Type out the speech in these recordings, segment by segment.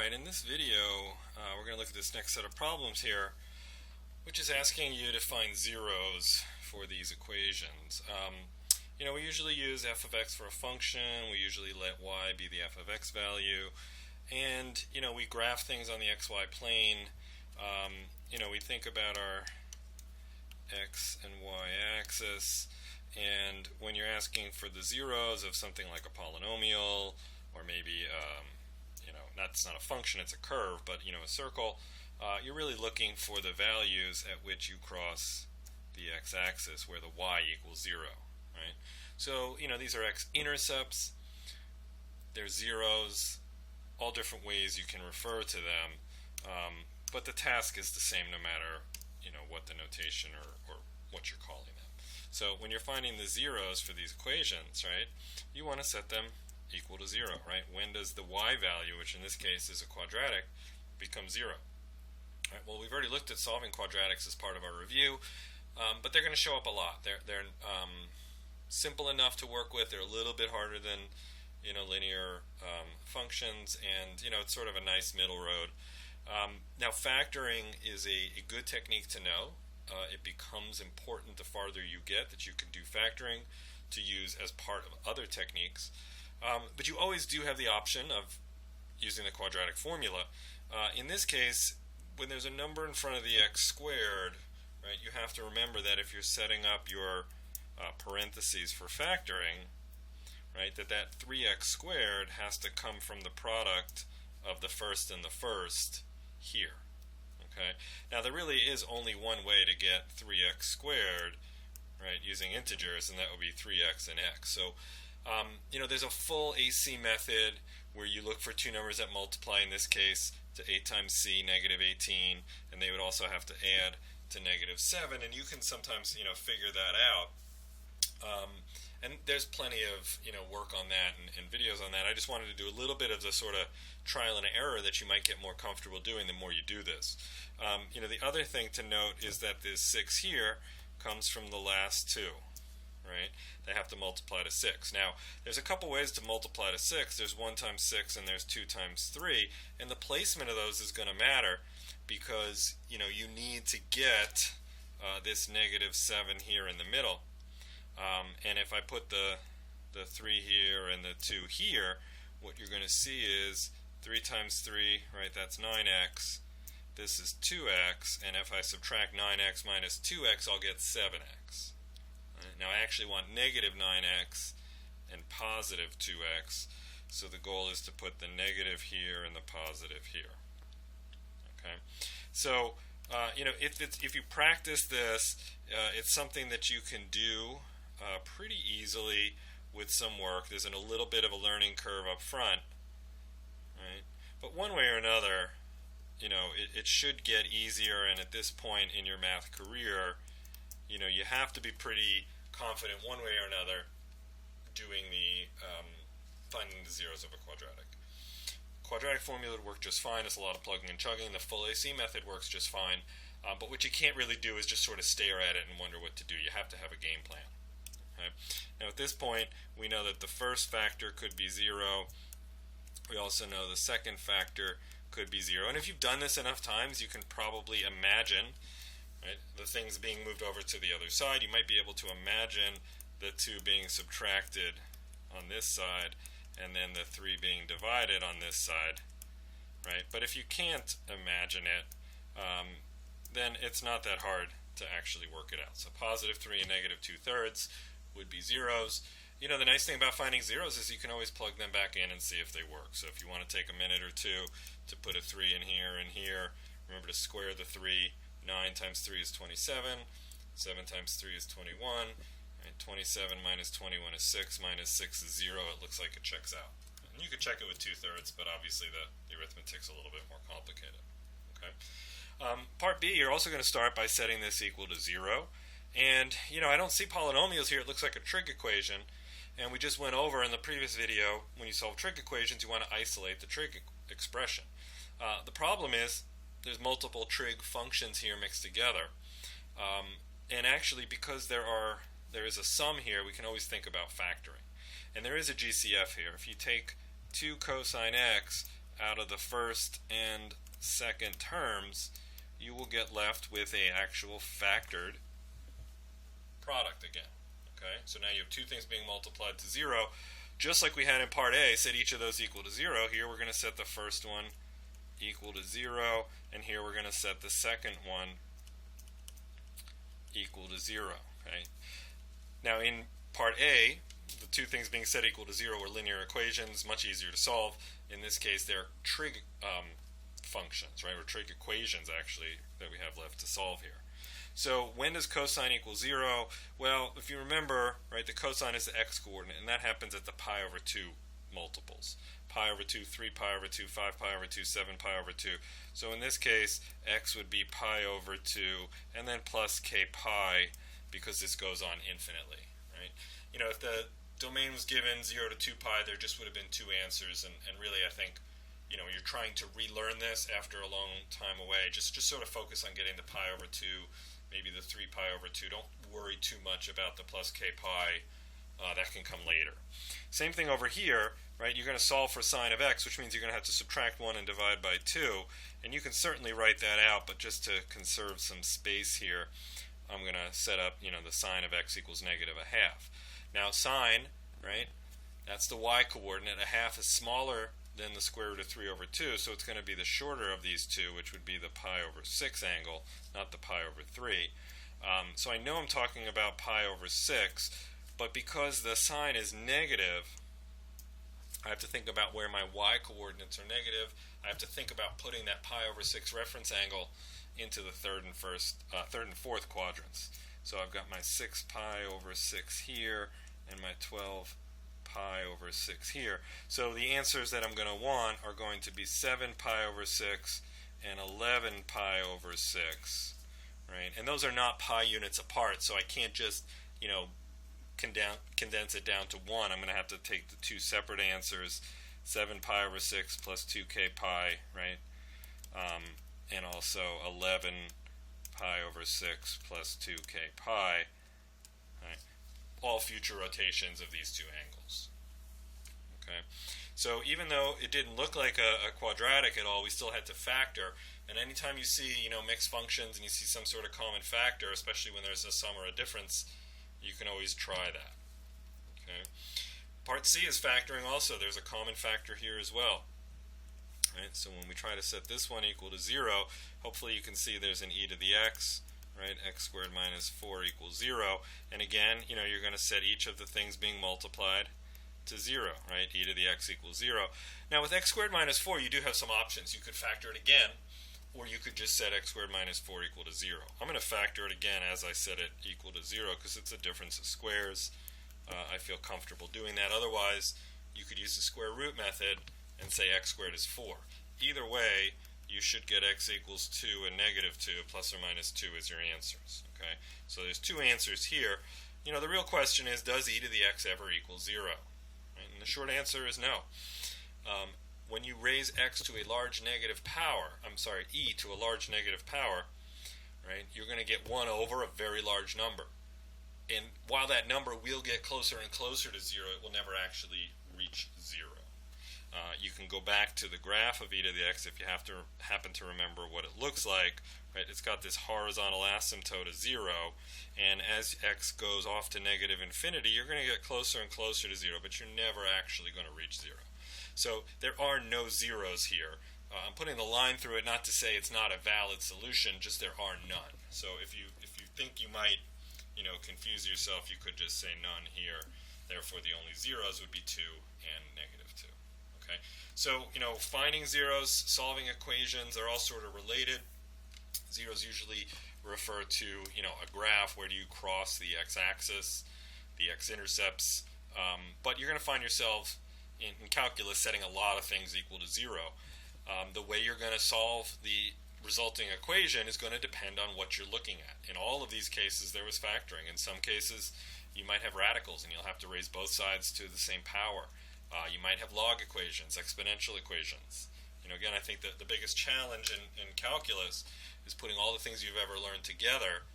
Alright, in this video, we're going to look at this next set of problems here, which is asking you to find zeros for these equations. We usually use f of x for a function, we usually let y be the f of x value, and, we graph things on the xy plane. We think about our x and y axis, and when you're asking for the zeros of something like a polynomial, or maybe it's not a function, it's a curve, but a circle, you're really looking for the values at which you cross the x-axis where the y equals 0, right? So, these are x-intercepts, they're zeros, all different ways you can refer to them, but the task is the same no matter, what the notation or what you're calling them. So when you're finding the zeros for these equations, right, you want to set them equal to 0, right? When does the y value, which in this case is a quadratic, become 0? Right, well, we've already looked at solving quadratics as part of our review, but they're going to show up a lot. They're simple enough to work with. They're a little bit harder than linear functions, and it's sort of a nice middle road. Now, factoring is a good technique to know. It becomes important the farther you get that you can do factoring to use as part of other techniques. But you always do have the option of using the quadratic formula. In this case, when there's a number in front of the x squared, right, you have to remember that if you're setting up your parentheses for factoring, right, that 3x squared has to come from the product of the first and the first here. Okay. Now, there really is only one way to get 3x squared, right, using integers, and that would be 3x and x. So, there's a full AC method where you look for two numbers that multiply, in this case, to 8 times c, negative 18, and they would also have to add to negative 7, and you can sometimes, figure that out. And there's plenty of, work on that and videos on that. I just wanted to do a little bit of the sort of trial and error that you might get more comfortable doing the more you do this. The other thing to note is that this 6 here comes from the last two, right? They have to multiply to 6. Now, there's a couple ways to multiply to 6. There's 1 times 6 and there's 2 times 3, and the placement of those is going to matter because, you need to get this negative 7 here in the middle. And if I put the 3 here and the 2 here, what you're going to see is 3 times 3, right, that's 9x. This is 2x, and if I subtract 9x minus 2x, I'll get 7x. Right? Now, I actually want negative 9x and positive 2x, so the goal is to put the negative here and the positive here. Okay, so if you practice this, it's something that you can do pretty easily with some work. There's a little bit of a learning curve up front, right? But one way or another, it should get easier, and at this point in your math career, you have to be pretty confident one way or another doing finding the zeros of a quadratic. Quadratic formula would work just fine. It's a lot of plugging and chugging. The full AC method works just fine, but what you can't really do is just sort of stare at it and wonder what to do. You have to have a game plan. Okay. Now, at this point, we know that the first factor could be 0. We also know the second factor could be 0. And if you've done this enough times, you can probably imagine, right, the things being moved over to the other side. You might be able to imagine the 2 being subtracted on this side and then the 3 being divided on this side, right? But if you can't imagine it, then it's not that hard to actually work it out. So positive 3 and negative 2/3 would be zeros. The nice thing about finding zeros is you can always plug them back in and see if they work. So if you want to take a minute or two to put a 3 in here and here, remember to square the 3. 9 times 3 is 27. 7 times 3 is 21. Right? 27 minus 21 is 6. Minus 6 is 0. It looks like it checks out. And you could check it with 2/3, but obviously the arithmetic's a little bit more complicated. Okay. Part B, you're also going to start by setting this equal to 0. And, I don't see polynomials here. It looks like a trig equation. And we just went over in the previous video, when you solve trig equations, you want to isolate the trig expression. The problem is there's multiple trig functions here mixed together. And actually, because there is a sum here, we can always think about factoring. And there is a GCF here. If you take 2 cosine x out of the first and second terms, you will get left with a actual factored product again. Okay, so now you have two things being multiplied to 0. Just like we had in part A, set each of those equal to 0. Here we're going to set the first one equal to 0, and here we're going to set the second one equal to 0. Okay. Now in part A, the two things being set equal to 0 were linear equations, much easier to solve. In this case, they're trig functions, right, or trig equations actually that we have left to solve here. So when does cosine equal 0? Well, if you remember, right, the cosine is the x-coordinate, and that happens at the pi over 2 multiples. Pi over 2, 3 pi over 2, 5 pi over 2, 7 pi over 2. So in this case, x would be pi over 2, and then plus k pi, because this goes on infinitely, right? You know, if the domain was given 0 to 2 pi, there just would have been two answers, and really I think, you know, you're trying to relearn this after a long time away. Just sort of focus on getting the pi over 2, maybe the 3 pi over 2. Don't worry too much about the plus k pi. That can come later. Same thing over here, right? You're going to solve for sine of x, which means you're going to have to subtract 1 and divide by 2. And you can certainly write that out, but just to conserve some space here, I'm going to set up, you know, the sine of x equals negative a half. Now sine, right, that's the y-coordinate. A half is smaller than the square root of 3 over 2, so it's going to be the shorter of these two, which would be the pi over 6 angle, not the pi over 3. So I know I'm talking about pi over 6, but because the sign is negative, I have to think about where my y-coordinates are negative. I have to think about putting that pi over 6 reference angle into the third and fourth quadrants. So I've got my 6 pi over 6 here, and my 12 pi over 6 here. So the answers that I'm going to want are going to be 7 pi over 6 and 11 pi over 6, right? And those are not pi units apart, so I can't just, you know, condense it down to 1. I'm going to have to take the two separate answers, 7 pi over 6 plus 2k pi, right? And also 11 pi over 6 plus 2k pi, right? All future rotations of these two angles. Okay, so even though it didn't look like a quadratic at all, we still had to factor. And anytime you see, you know, mixed functions and you see some sort of common factor, especially when there's a sum or a difference, you can always try that. Okay, part C is factoring also. There's a common factor here as well. Right, so when we try to set this one equal to 0, hopefully you can see there's an e to the x, right? X squared minus 4 equals 0. And again, you know, you're going to set each of the things being multiplied to 0, right? E to the x equals 0. Now with x squared minus 4, you do have some options. You could factor it again, or you could just set x squared minus 4 equal to 0. I'm going to factor it again as I set it equal to 0 because it's a difference of squares. I feel comfortable doing that. Otherwise, you could use the square root method and say x squared is 4. Either way, you should get x equals 2 and negative 2, plus or minus 2 as your answers. Okay, so there's two answers here. You know, the real question is, does e to the x ever equal 0? Right? And the short answer is no. When you raise x to a large negative power, e to a large negative power, right, you're going to get 1 over a very large number. And while that number will get closer and closer to 0, it will never actually reach 0. You can go back to the graph of e to the x if you happen to remember what it looks like. Right? It's got this horizontal asymptote of 0, and as x goes off to negative infinity, you're going to get closer and closer to 0, but you're never actually going to reach 0. So there are no zeros here. I'm putting the line through it not to say it's not a valid solution, just there are none. So if you think you might, you know, confuse yourself, you could just say none here. Therefore, the only zeros would be 2 and negative 2. Okay, so, you know, finding zeros, solving equations, they're all sort of related. Zeros usually refer to, you know, a graph. Where do you cross the x-axis, the x-intercepts? But you're going to find yourself in calculus setting a lot of things equal to 0. The way you're going to solve the resulting equation is going to depend on what you're looking at. In all of these cases, there was factoring. In some cases, you might have radicals, and you'll have to raise both sides to the same power. You might have log equations, exponential equations. You know, again, I think that the biggest challenge in calculus is putting all the things you've ever learned together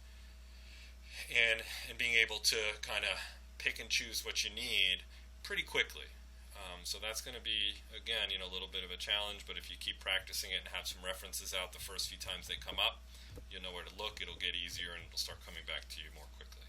and being able to kind of pick and choose what you need pretty quickly. So that's going to be, again, a little bit of a challenge, but if you keep practicing it and have some references out the first few times they come up, you'll know where to look, it'll get easier, and it'll start coming back to you more quickly.